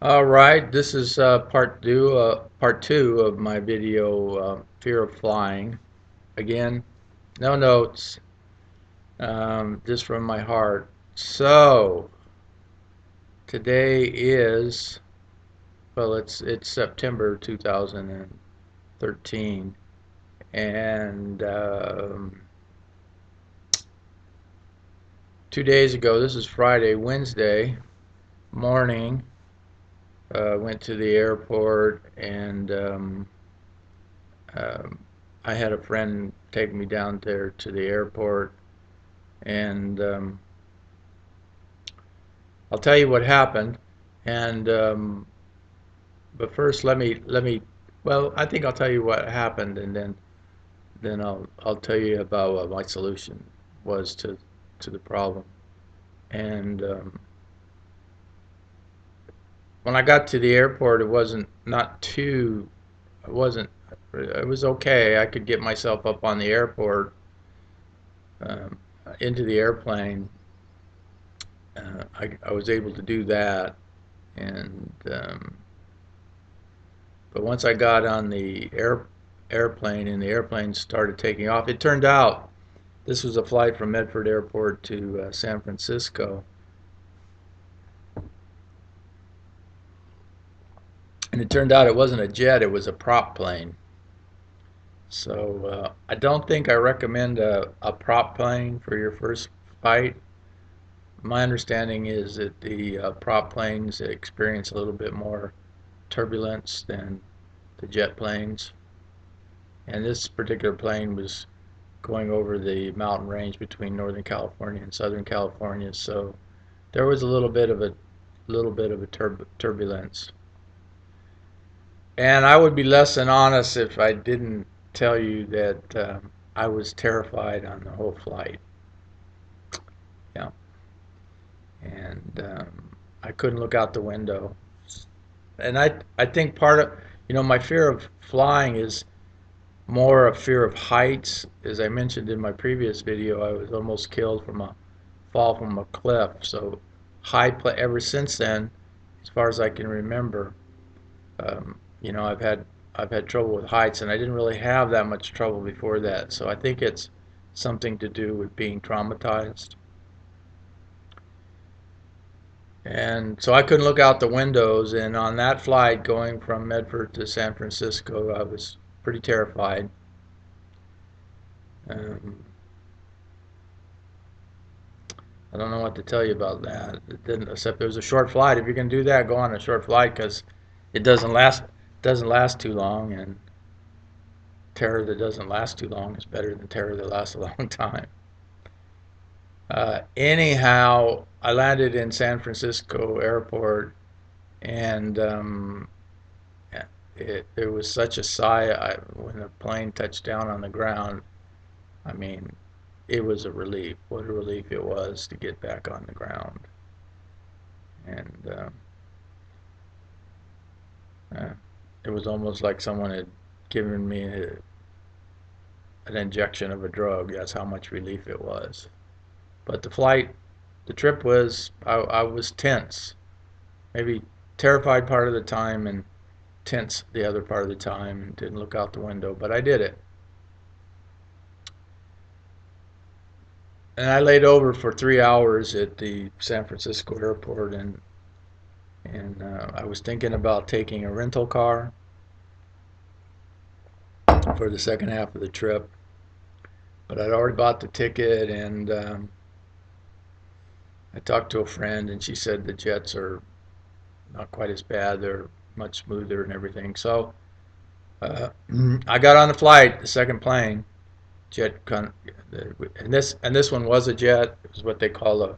All right, this is part two of my video, Fear of Flying. Again, no notes, just from my heart. So today is, well, it's September 2013, and 2 days ago, this is Friday, Wednesday morning, went to the airport and. Um, I had a friend take me down there to the airport, and I'll tell you what happened. And but first, let me. Well, I think I'll tell you what happened, and then I'll tell you about what my solution was to the problem. And when I got to the airport, it wasn't not too. It wasn't. It was okay. I could get myself up on the airport, um, into the airplane. I was able to do that, and but once I got on the airplane and the airplane started taking off, it turned out this was a flight from Medford Airport to San Francisco, and it turned out it wasn't a jet; it was a prop plane. So I don't think I recommend a prop plane for your first flight. My understanding is that the prop planes experience a little bit more turbulence than the jet planes. And this particular plane was going over the mountain range between Northern California and Southern California, so there was a little bit of a turbulence. And I would be less than honest if I didn't tell you that I was terrified on the whole flight. Yeah, and I couldn't look out the window. And I think part of my fear of flying is more a fear of heights. As I mentioned in my previous video, I was almost killed from a fall from a cliff. So ever since then, as far as I can remember, I've had trouble with heights, and I didn't really have that much trouble before that. So I think it's something to do with being traumatized. And so I couldn't look out the windows, and on that flight going from Medford to San Francisco, I was pretty terrified. Um, I don't know what to tell you about that. It didn't, except it was a short flight. If you're going to do that, go on a short flight because it doesn't last too long, and terror that doesn't last too long is better than terror that lasts a long time. Anyhow, I landed in San Francisco airport, and it was such a sigh when the plane touched down on the ground. I mean, it was a relief. What a relief it was to get back on the ground. And uh, it was almost like someone had given me an injection of a drug. That's how much relief it was. But the trip was, I was tense. Maybe terrified part of the time and tense the other part of the time and didn't look out the window. But I did it. And I laid over for 3 hours at the San Francisco airport, and I was thinking about taking a rental car for the second half of the trip, but I'd already bought the ticket, and I talked to a friend, and she said the jets are not quite as bad; they're much smoother and everything. So uh, I got on the flight, the second plane, jet, and this one was a jet. It was what they call a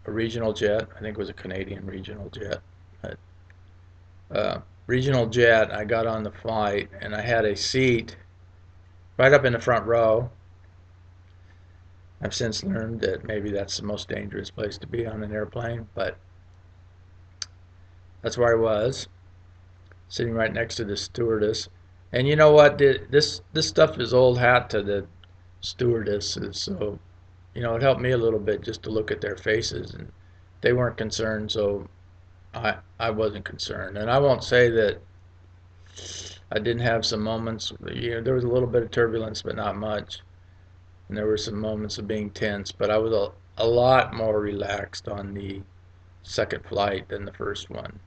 regional jet. I think it was a Canadian regional jet. But, regional jet. I got on the flight, and I had a seat right up in the front row. I've since learned that maybe that's the most dangerous place to be on an airplane, but that's where I was, sitting right next to the stewardess. And you know what? This stuff is old hat to the stewardesses, so it helped me a little bit just to look at their faces, and they weren't concerned. So I wasn't concerned, and I won't say that I didn't have some moments. There was a little bit of turbulence, but not much, and there were some moments of being tense. But I was a lot more relaxed on the second flight than the first one.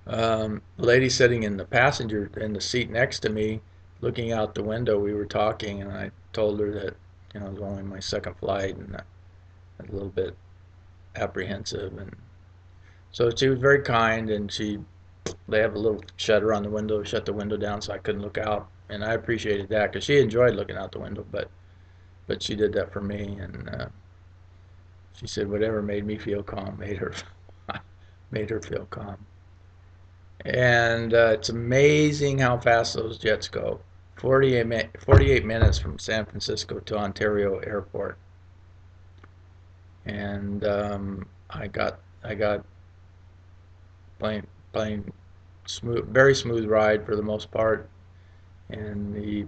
The lady sitting in the passenger in the seat next to me, looking out the window, we were talking, and I told her that it was only my second flight, and a little bit apprehensive, and so she was very kind, and they have a little shutter on the window, shut the window down so I couldn't look out, and I appreciated that because she enjoyed looking out the window, but she did that for me, and she said whatever made me feel calm made her made her feel calm. And it's amazing how fast those jets go. 48 minutes from San Francisco to Ontario Airport, and I got plane smooth, very smooth ride for the most part. And the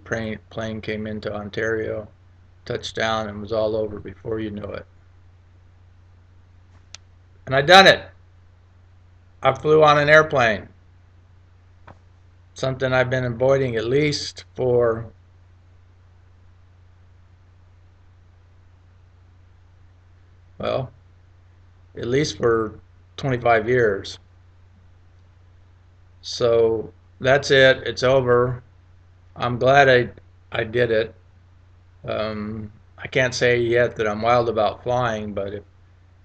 plane came into Ontario, touched down, and was all over before you knew it. And I done it. I flew on an airplane, something I've been avoiding at least for, well, at least for 25 years. So that's it. It's over. I'm glad I did it. I can't say yet that I'm wild about flying,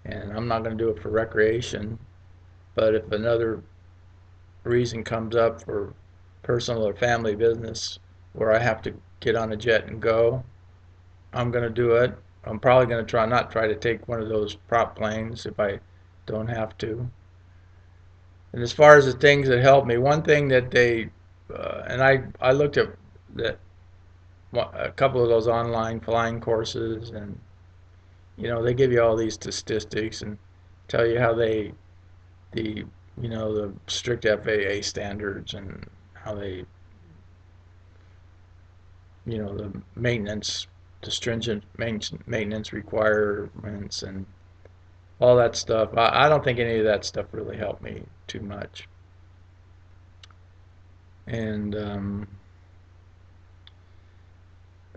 and I'm not going to do it for recreation. But if another reason comes up for personal or family business where I have to get on a jet and go, I'm going to do it. I'm probably going to not try to take one of those prop planes if I don't have to. And as far as the things that help me, one thing that and I looked at that a couple of those online flying courses, and they give you all these statistics and tell you how the the strict FAA standards, and how the maintenance, the stringent maintenance requirements, and all that stuff. I don't think any of that stuff really helped me too much. And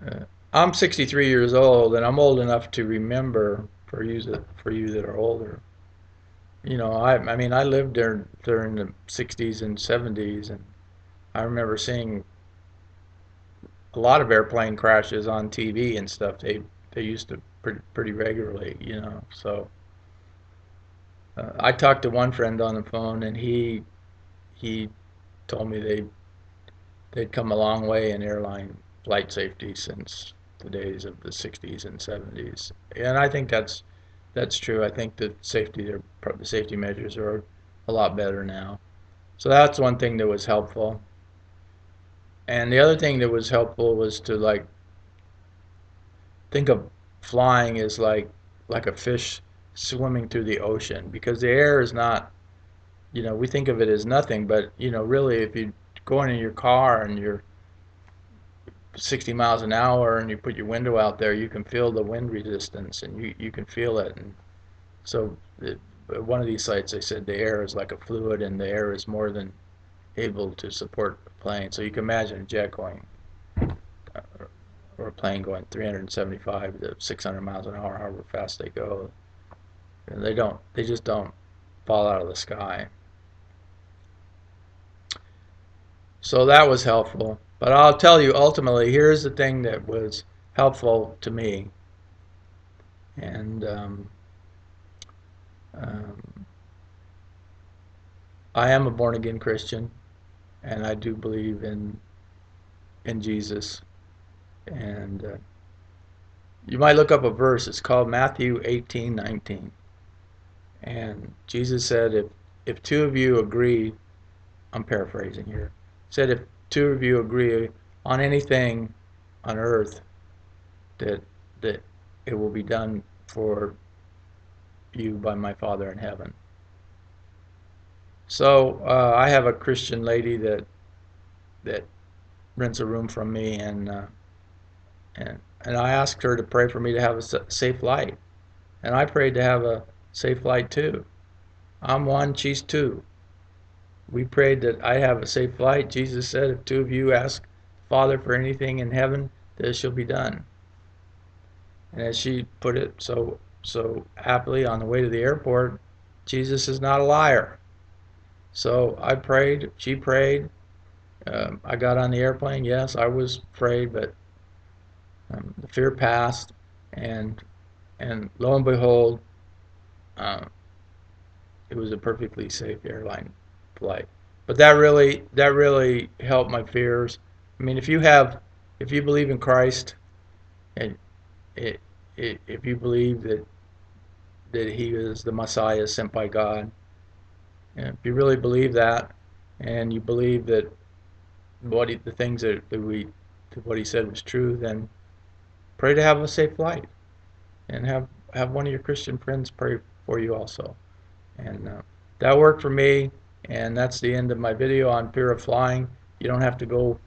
uh, I'm 63 years old, and I'm old enough to remember, for you that are older. I mean, I lived during the 60s and 70s, and I remember seeing a lot of airplane crashes on TV and stuff. They used to pretty regularly. So I talked to one friend on the phone, and he told me they'd come a long way in airline flight safety since the days of the 60s and 70s. And I think that's true. I think the safety measures are a lot better now. So that's one thing that was helpful. And the other thing that was helpful was to like think of flying as like a fish swimming through the ocean, because the air is not, we think of it as nothing, but really, if you go in your car and you're 60 miles an hour and you put your window out there, you can feel the wind resistance, and you can feel it. And so at one of these sites, they said the air is like a fluid, and the air is more than able to support a plane. So you can imagine a jet going, or a plane going 375 to 600 miles an hour, however fast they go. And they just don't fall out of the sky. So that was helpful. But I'll tell you, ultimately, here's the thing that was helpful to me. And um, I am a born again Christian, and I do believe in Jesus. And you might look up a verse. It's called Matthew 18:19. And Jesus said, if two of you agree, I'm paraphrasing here, said if two of you agree on anything on earth, that that it will be done for you by my Father in heaven. So I have a Christian lady that rents a room from me, and I asked her to pray for me to have a safe flight, and I prayed to have a safe flight too. I'm one, she's two. We prayed that I have a safe flight. Jesus said, if two of you ask the Father for anything in heaven, that it shall be done. And as she put it so aptly on the way to the airport, Jesus is not a liar. So I prayed, she prayed. I got on the airplane. Yes, I was afraid, but the fear passed, and lo and behold, uh, it was a perfectly safe airline flight. But that really helped my fears. I mean, if you believe in Christ, and it, if you believe that He is the Messiah sent by God, and if you really believe that, and you believe that the things that what He said was true, then pray to have a safe flight, and have one of your Christian friends pray for you also. And that worked for me. And that's the end of my video on fear of flying. You don't have to go